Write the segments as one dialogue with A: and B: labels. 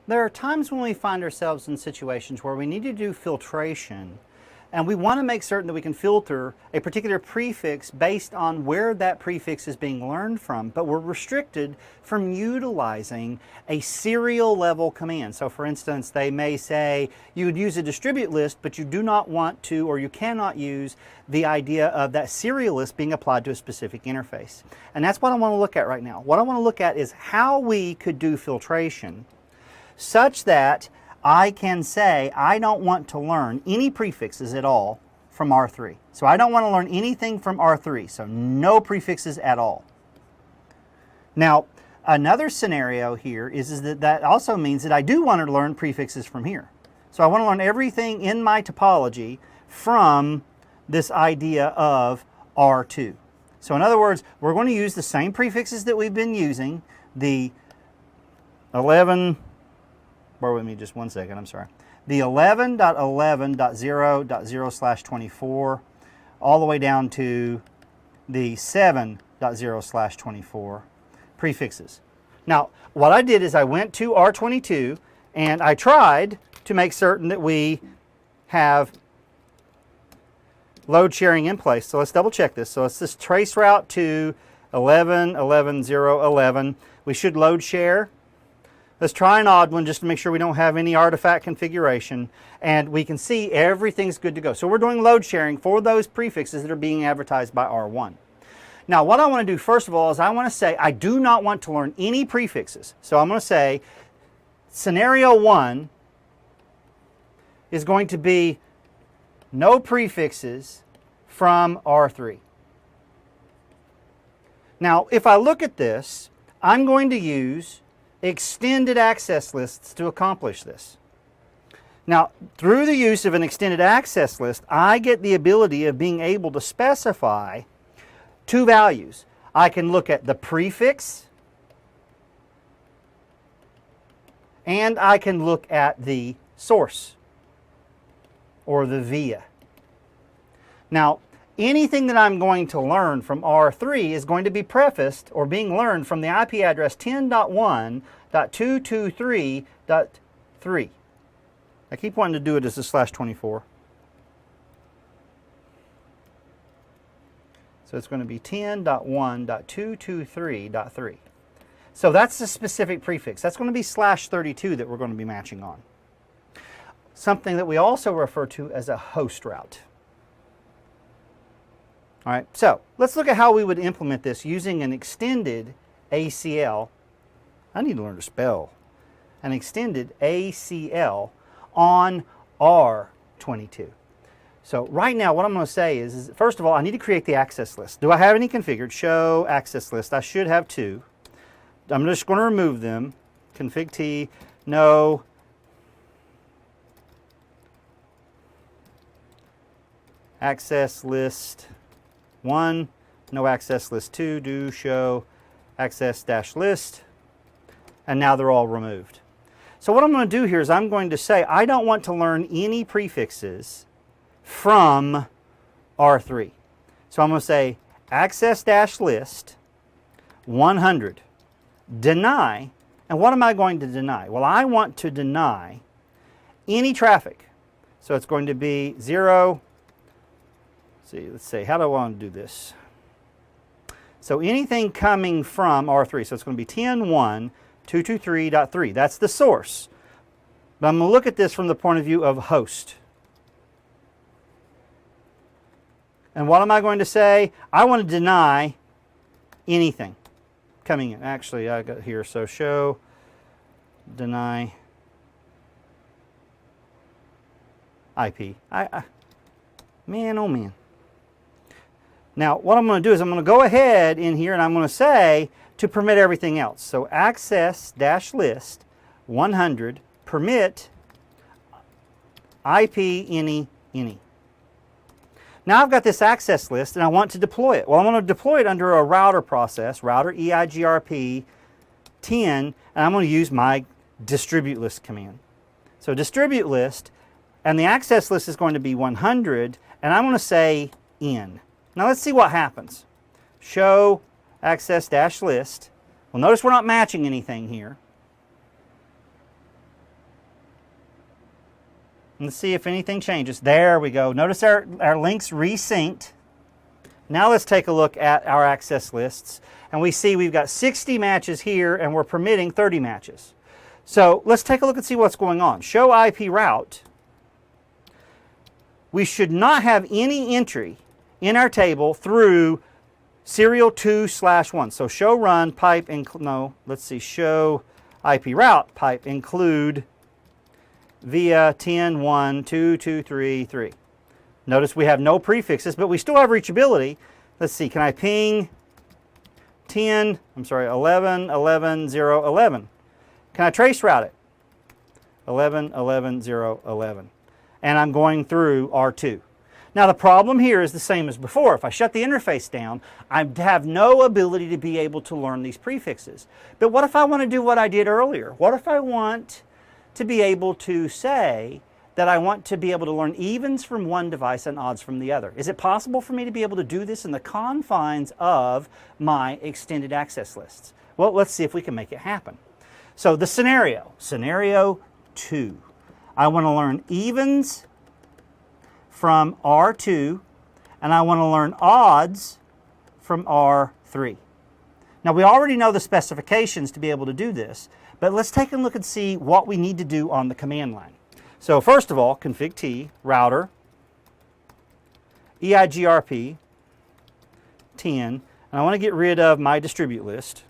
A: There are times when we find ourselves in situations where we need to do filtration, and we want to make certain that we can filter a particular prefix based on where that prefix is being learned from, but we're restricted from utilizing a serial level command. So for instance, they may say you would use a distribute list, but you do not want to, or you cannot use the idea of that serial list being applied to a specific interface. And that's what I want to look at right now. What I want to look at is how we could do filtration such that I can say I don't want to learn any prefixes at all from R3. So I don't want to learn anything from R3, so no prefixes at all. Now, another scenario here is that also means that I do want to learn prefixes from here. So I want to learn everything in my topology from this idea of R2. So in other words, we're going to use the same prefixes that we've been using, the 11, bear with me just one second, I'm sorry. The 11.11.0.0/24 all the way down to the 7.0/24 prefixes. Now, what I did is I went to R22 and I tried to make certain that we have load sharing in place. So let's double check this. So it's this trace route to 11.11.0.11. We should load share. Let's try an odd one just to make sure we don't have any artifact configuration, and we can see everything's good to go. So we're doing load sharing for those prefixes that are being advertised by R1. Now what I want to do first of all is I want to say I do not want to learn any prefixes. So I'm going to say scenario 1 is going to be no prefixes from R3. Now if I look at this, I'm going to use extended access lists to accomplish this. Now, through the use of an extended access list, I get the ability of being able to specify two values. I can look at the prefix and I can look at the source or the via. Now, anything that I'm going to learn from R3 is going to be prefaced or being learned from the IP address 10.1.223.3. I keep wanting to do it as a /24. So it's going to be 10.1.223.3. So that's the specific prefix. That's going to be /32 that we're going to be matching on. Something that we also refer to as a host route. All right, so let's look at how we would implement this using an extended ACL. I need to learn to spell. An extended ACL on R22. So right now what I'm going to say is first of all, I need to create the access list. Do I have any configured? Show access list. I should have two. I'm just going to remove them. Config T, no. Access list 1, no access list 2, do show access dash list, and now they're all removed. So what I'm going to do here is I'm going to say I don't want to learn any prefixes from R3. So I'm going to say access dash list 100, deny, and what am I going to deny? Well, I want to deny any traffic. So it's going to be 0. Let's see, how do I want to do this? So anything coming from R3, so it's going to be 10.1.223.3. That's the source. But I'm going to look at this from the point of view of host. And what am I going to say? I want to deny anything coming in. Actually, I got here, so show, deny IP. Man, oh man. Now, what I'm going to do is I'm going to go ahead in here and I'm going to say to permit everything else. So access dash list 100 permit IP any. Now I've got this access list and I want to deploy it. Well, I'm going to deploy it under a router process, router EIGRP 10, and I'm going to use my distribute list command. So distribute list, and the access list is going to be 100, and I'm going to say in. Now let's see what happens. Show access dash list. Well, notice we're not matching anything here. Let's see if anything changes. There we go. Notice our links resynced. Now let's take a look at our access lists. And we see we've got 60 matches here and we're permitting 30 matches. So let's take a look and see what's going on. Show IP route. We should not have any entry in our table through serial 2/1. So show run pipe show IP route pipe include via 10, 1, 2, 2, 3, 3. Notice we have no prefixes, but we still have reachability. Let's see, can I ping 11, 11, 0, 11? Can I trace route it? 11, 11, 0, 11. And I'm going through R2. Now the problem here is the same as before. If I shut the interface down, I have no ability to be able to learn these prefixes. But what if I want to do what I did earlier? What if I want to be able to say that I want to be able to learn evens from one device and odds from the other? Is it possible for me to be able to do this in the confines of my extended access lists? Well, let's see if we can make it happen. So the scenario 2. I want to learn evens from R2 and I want to learn odds from R3. Now we already know the specifications to be able to do this, but let's take a look and see what we need to do on the command line. So first of all, config T, router, EIGRP, 10, and I want to get rid of my distribute list.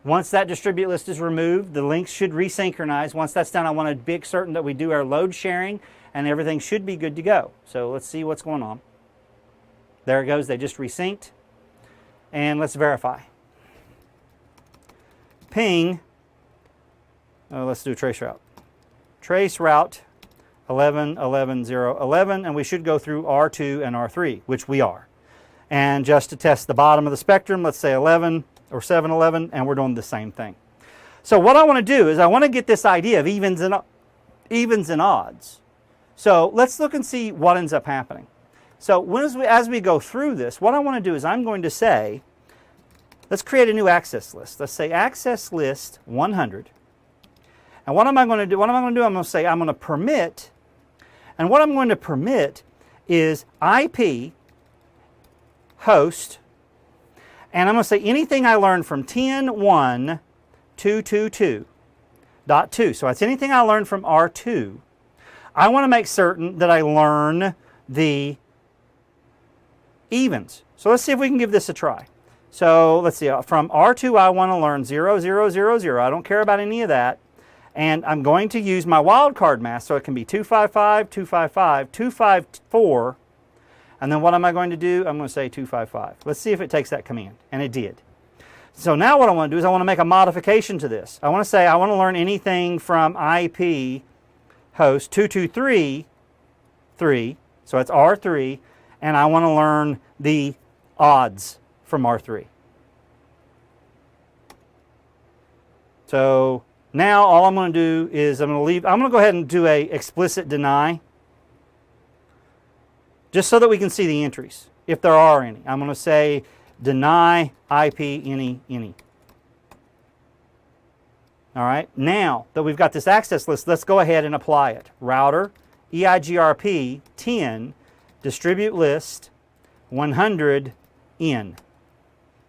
A: Once that distribute list is removed, the links should resynchronize. Once that's done, I want to be certain that we do our load sharing and everything should be good to go. So let's see what's going on. There it goes, they just resynced. And let's verify. Ping, let's do a trace route. Trace route 11, 11, 0, 11, and we should go through R2 and R3, which we are. And just to test the bottom of the spectrum, let's say 11 or 7, 11, and we're doing the same thing. So what I want to do is I want to get this idea of evens and odds. So let's look and see what ends up happening. So as we go through this, what I want to do is I'm going to say, let's create a new access list. Let's say access list 100. And what am I going to do? I'm going to say I'm going to permit, and what I'm going to permit is IP host, and I'm going to say anything I learned from 10.1.222.2. So it's anything I learned from R2. I want to make certain that I learn the evens. So let's see if we can give this a try. So let's see, from R2 I want to learn 0, 0, 0, 0. I don't care about any of that. And I'm going to use my wildcard mask, so it can be 255, 255, 254. And then what am I going to do? I'm going to say 255. Let's see if it takes that command. And it did. So now what I want to do is I want to make a modification to this. I want to say I want to learn anything from IP host 223.3. So it's R3. And I want to learn the odds from R3. So now all I'm going to do is I'm going to go ahead and do a explicit deny, just so that we can see the entries, if there are any. I'm going to say deny IP any. All right, now that we've got this access list, let's go ahead and apply it. Router, EIGRP 10, distribute list 100 in.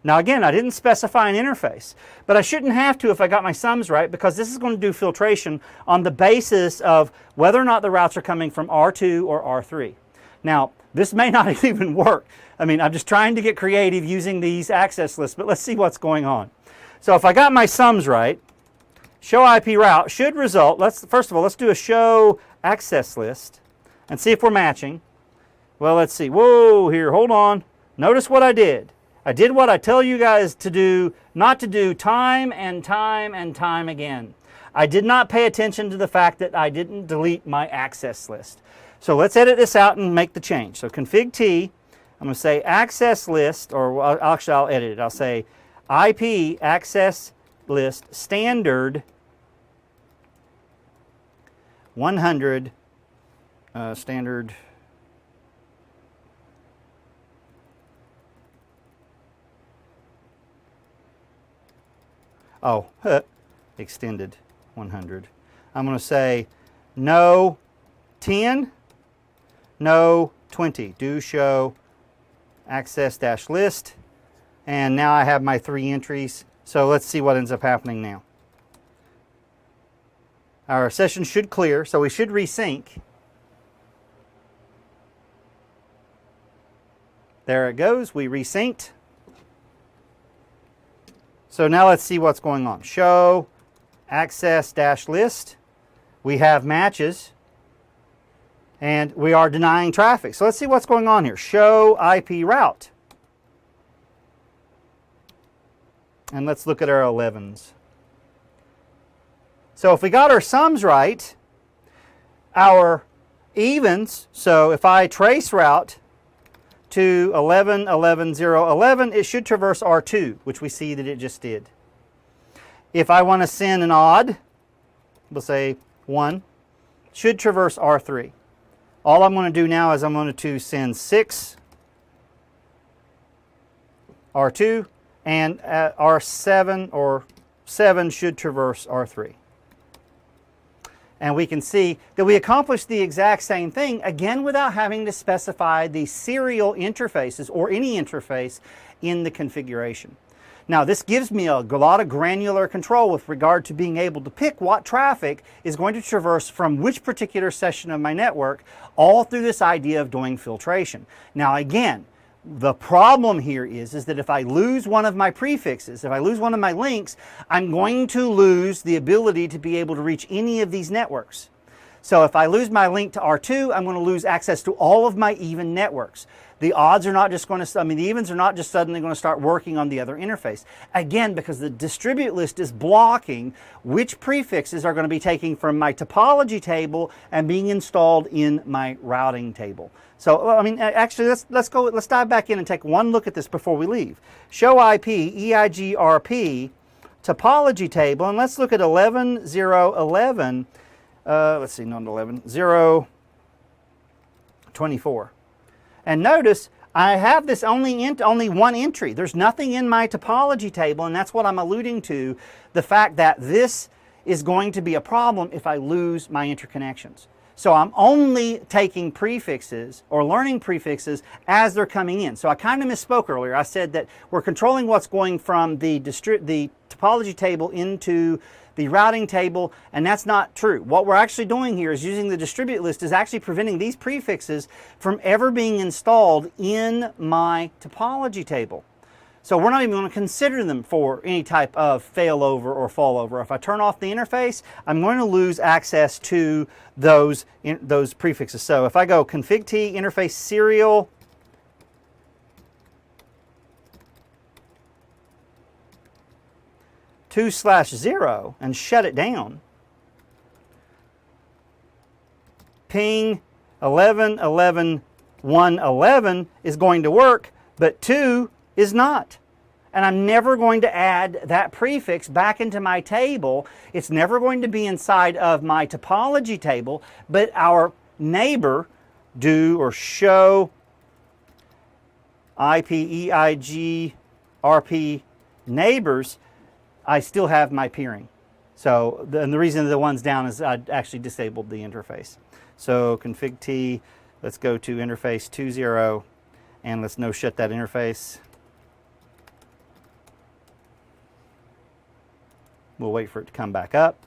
A: Now again, I didn't specify an interface, but I shouldn't have to if I got my sums right, because this is going to do filtration on the basis of whether or not the routes are coming from R2 or R3. Now, this may not even work. I mean, I'm just trying to get creative using these access lists, but let's see what's going on. So if I got my sums right, show IP route should result, first of all, let's do a show access list and see if we're matching. Well, let's see. Whoa, here, hold on. Notice what I did. I did what I tell you guys to do, not to do time and time and time again. I did not pay attention to the fact that I didn't delete my access list. So let's edit this out and make the change. So config T, I'm going to say access list, or actually I'll edit it. I'll say IP access list standard 100 standard. Oh, extended 100. I'm going to say no 10, no 20. Do show access-list. And now I have my 3 entries. So let's see what ends up happening now. Our session should clear, so we should resync. There it goes, we resynced. So now let's see what's going on. Show access-list. We have matches, and we are denying traffic. So let's see what's going on here. Show IP route. And let's look at our 11s. So if we got our sums right, our evens, so if I trace route to 11, 11, 0, 11, it should traverse R2, which we see that it just did. If I want to send an odd, we'll say 1, should traverse R3. All I'm going to do now is I'm going to send 6, R2, and R7 or 7 should traverse R3. And we can see that we accomplished the exact same thing, again without having to specify the serial interfaces or any interface in the configuration. Now this gives me a lot of granular control with regard to being able to pick what traffic is going to traverse from which particular section of my network, all through this idea of doing filtration. Now again, the problem here is that if I lose one of my prefixes, if I lose one of my links, I'm going to lose the ability to be able to reach any of these networks. So if I lose my link to R2, I'm going to lose access to all of my even networks. The odds are not just going to, the evens are not just suddenly going to start working on the other interface. Again, because the distribute list is blocking which prefixes are going to be taken from my topology table and being installed in my routing table. So, actually, let's dive back in and take one look at this before we leave. Show IP, EIGRP, topology table, and let's look at 11, 0, 11. Let's see, not 11, 0, 24. And notice I have this only one entry. There's nothing in my topology table, and that's what I'm alluding to, the fact that this is going to be a problem if I lose my interconnections. So I'm only taking prefixes or learning prefixes as they're coming in. So I kind of misspoke earlier. I said that we're controlling what's going from the topology table into the routing table, and that's not true. What we're actually doing here is using the distribute list is actually preventing these prefixes from ever being installed in my topology table. So we're not even going to consider them for any type of failover or fallover. If I turn off the interface, I'm going to lose access to those prefixes. So if I go config T interface serial /0 and shut it down, ping 11, 11, 1, 11 is going to work, but 2 is not. And I'm never going to add that prefix back into my table. It's never going to be inside of my topology table, but our neighbor do or show IP EIGRP neighbors, I still have my peering. So and the reason the one's down is I actually disabled the interface. So config T, let's go to interface 2.0 and let's no shut that interface. We'll wait for it to come back up.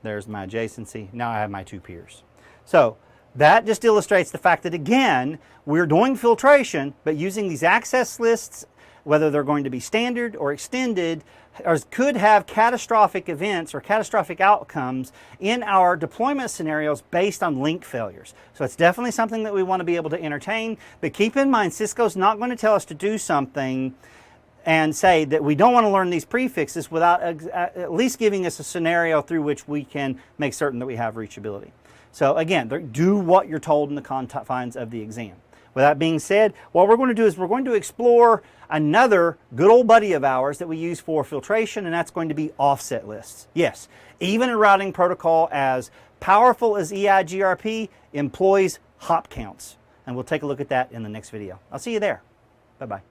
A: There's my adjacency. Now I have my 2 peers. So that just illustrates the fact that, again, we're doing filtration, but using these access lists, whether they're going to be standard or extended, or could have catastrophic events or catastrophic outcomes in our deployment scenarios based on link failures. So it's definitely something that we want to be able to entertain, but keep in mind Cisco's not going to tell us to do something and say that we don't want to learn these prefixes without at least giving us a scenario through which we can make certain that we have reachability. So again, do what you're told in the confines of the exam. With that being said, what we're going to do is we're going to explore another good old buddy of ours that we use for filtration, and that's going to be offset lists. Yes, even a routing protocol as powerful as EIGRP employs hop counts. And we'll take a look at that in the next video. I'll see you there. Bye-bye.